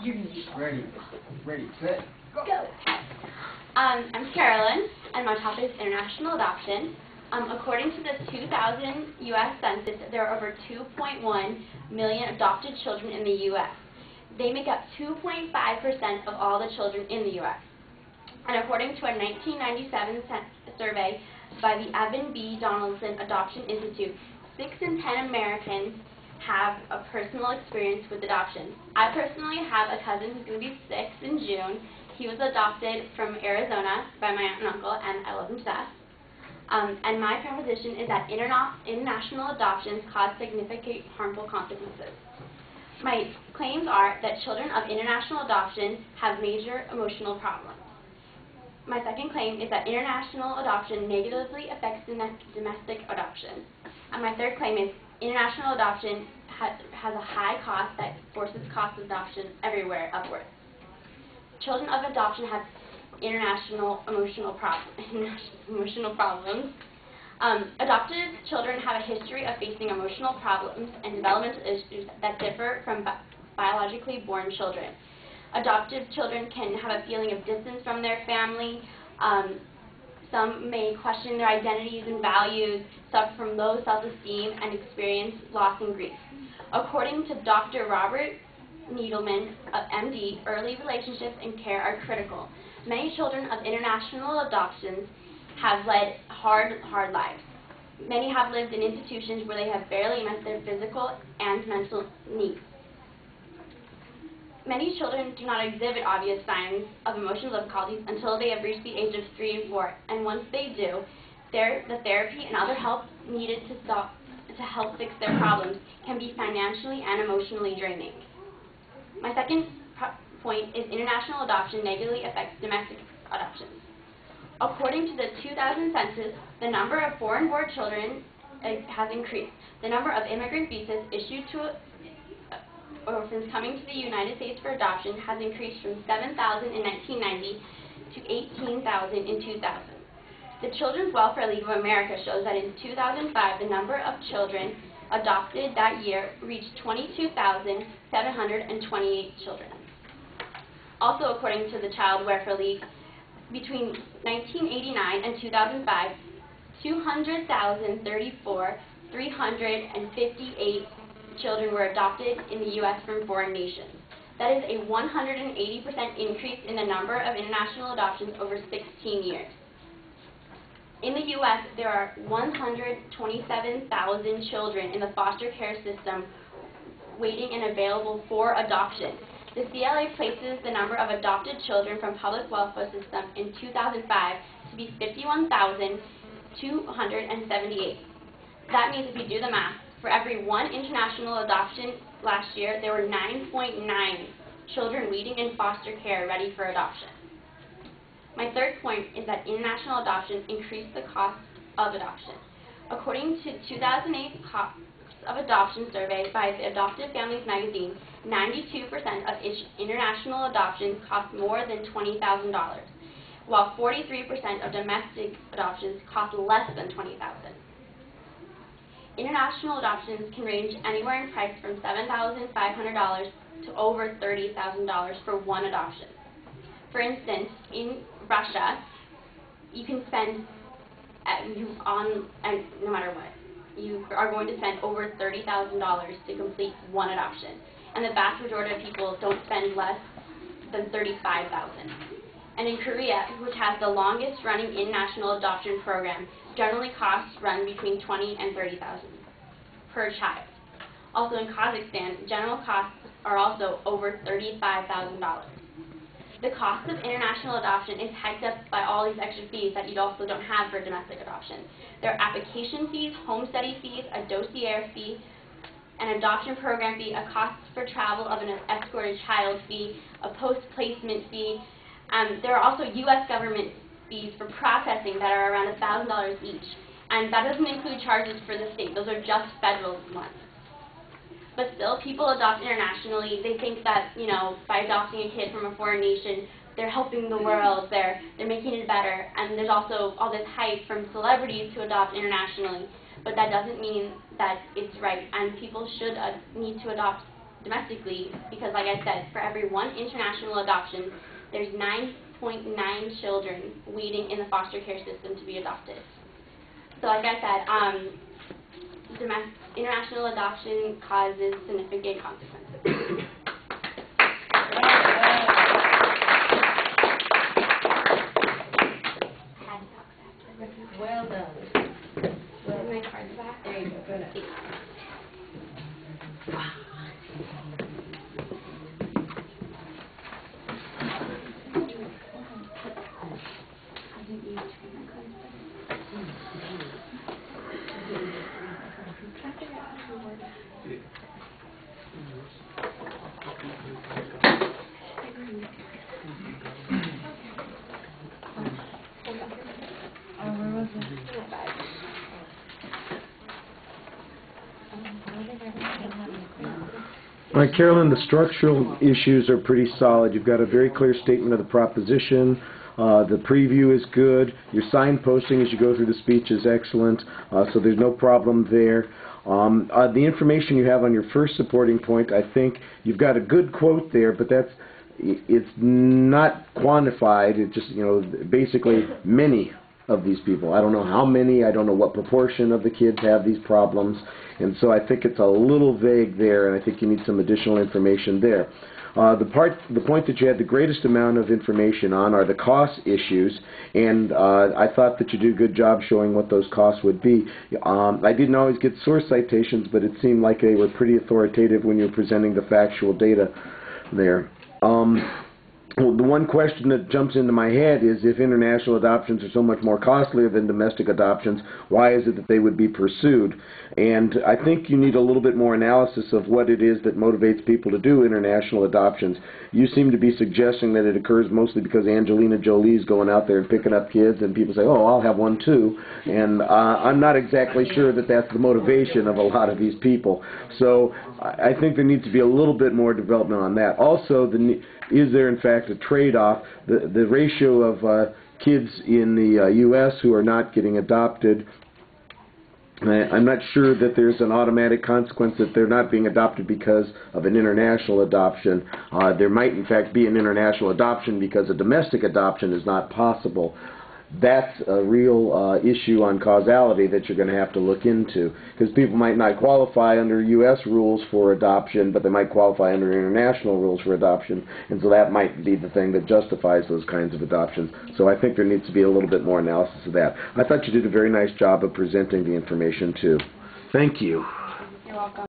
Ready, set, Go. I'm Carolyn, and my topic is international adoption. According to the 2000 U.S. Census, there are over 2.1 million adopted children in the U.S. They make up 2.5% of all the children in the U.S. And according to a 1997 survey by the Evan B. Donaldson Adoption Institute, 6 in 10 Americans have a personal experience with adoption. I personally have a cousin who's going to be 6 in June. He was adopted from Arizona by my aunt and uncle, and I love him to death. And my proposition is that international adoptions cause significant harmful consequences. My claims are that children of international adoption have major emotional problems. My second claim is that international adoption negatively affects domestic adoption. And my third claim is international adoption has a high cost that forces cost of adoption everywhere upwards. Children of adoption have international emotional problems. Adopted children have a history of facing emotional problems and developmental issues that differ from biologically born children. Adopted children can have a feeling of distance from their family. Some may question their identities and values, suffer from low self-esteem, and experience loss and grief. According to Dr. Robert Needleman, MD, early relationships and care are critical. Many children of international adoptions have led hard lives. Many have lived in institutions where they have barely met their physical and mental needs. Many children do not exhibit obvious signs of emotional difficulties until they have reached the age of 3 and 4, and once they do, the therapy and other help needed to help fix their problems can be financially and emotionally draining. My second point is international adoption negatively affects domestic adoptions. According to the 2000 census, the number of foreign-born children has increased. The number of immigrant visas issued to orphans coming to the United States for adoption has increased from 7,000 in 1990 to 18,000 in 2000. The Children's Welfare League of America shows that in 2005, the number of children adopted that year reached 22,728 children. Also, according to the Child Welfare League, between 1989 and 2005, 358 children were adopted in the U.S. from foreign nations. That is a 180% increase in the number of international adoptions over 16 years. In the U.S., there are 127,000 children in the foster care system waiting and available for adoption. The CLA places the number of adopted children from public welfare system in 2005 to be 51,278. That means if you do the math, for every 1 international adoption last year, there were 9.9 children waiting in foster care ready for adoption. My third point is that international adoption increased the cost of adoption. According to 2008 Cost of Adoption survey by the Adoptive Families magazine, 92% of international adoptions cost more than $20,000, while 43% of domestic adoptions cost less than $20,000. International adoptions can range anywhere in price from $7,500 to over $30,000 for one adoption. For instance, in Russia, you can spend, no matter what, you are going to spend over $30,000 to complete one adoption. And the vast majority of people don't spend less than $35,000. And in Korea, which has the longest running international adoption program, generally costs run between $20,000 and $30,000 per child. Also in Kazakhstan, general costs are also over $35,000. The cost of international adoption is hiked up by all these extra fees that you also don't have for domestic adoption. There are application fees, home study fees, a dossier fee, an adoption program fee, a cost for travel of an escorted child fee, a post-placement fee. There are also U.S. government fees for processing that are around $1,000 each. And that doesn't include charges for the state. Those are just federal ones. But still, people adopt internationally. They think that, by adopting a kid from a foreign nation, they're helping the world, they're making it better. And there's also all this hype from celebrities to adopt internationally. But that doesn't mean that it's right. And people should need to adopt domestically, because like I said, for every one international adoption, there's 9.9 children waiting in the foster care system to be adopted. So like I said, international adoption causes significant consequences. Well done. My card's back. There you go. Good. All right, Carolyn, the structural issues are pretty solid. You've got a very clear statement of the proposition. The preview is good. Your signposting as you go through the speech is excellent, so there's no problem there. The information you have on your first supporting point, I think you've got a good quote there, but it's not quantified. It just, basically many of these people. I don't know how many, I don't know what proportion of the kids have these problems, and so I think it's a little vague there, and I think you need some additional information there. The point that you had the greatest amount of information on are the cost issues, and I thought that you did a good job showing what those costs would be. I didn't always get source citations, but it seemed like they were pretty authoritative when you were presenting the factual data there. The one question that jumps into my head is, if international adoptions are so much more costlier than domestic adoptions, why is it that they would be pursued? And I think you need a little bit more analysis of what it is that motivates people to do international adoptions. You seem to be suggesting that it occurs mostly because Angelina Jolie's going out there and picking up kids, and people say, oh, I'll have one too. And I'm not exactly sure that that's the motivation of a lot of these people. So I think there needs to be a little bit more development on that. Also, is there in fact a trade-off? The ratio of kids in the U.S. who are not getting adopted, I'm not sure that there's an automatic consequence that they're not being adopted because of an international adoption. There might in fact be an international adoption because a domestic adoption is not possible. That's a real issue on causality that you're going to have to look into, because people might not qualify under U.S. rules for adoption, but they might qualify under international rules for adoption, and so that might be the thing that justifies those kinds of adoptions. So I think there needs to be a little bit more analysis of that. I thought you did a very nice job of presenting the information too. Thank you. You're welcome.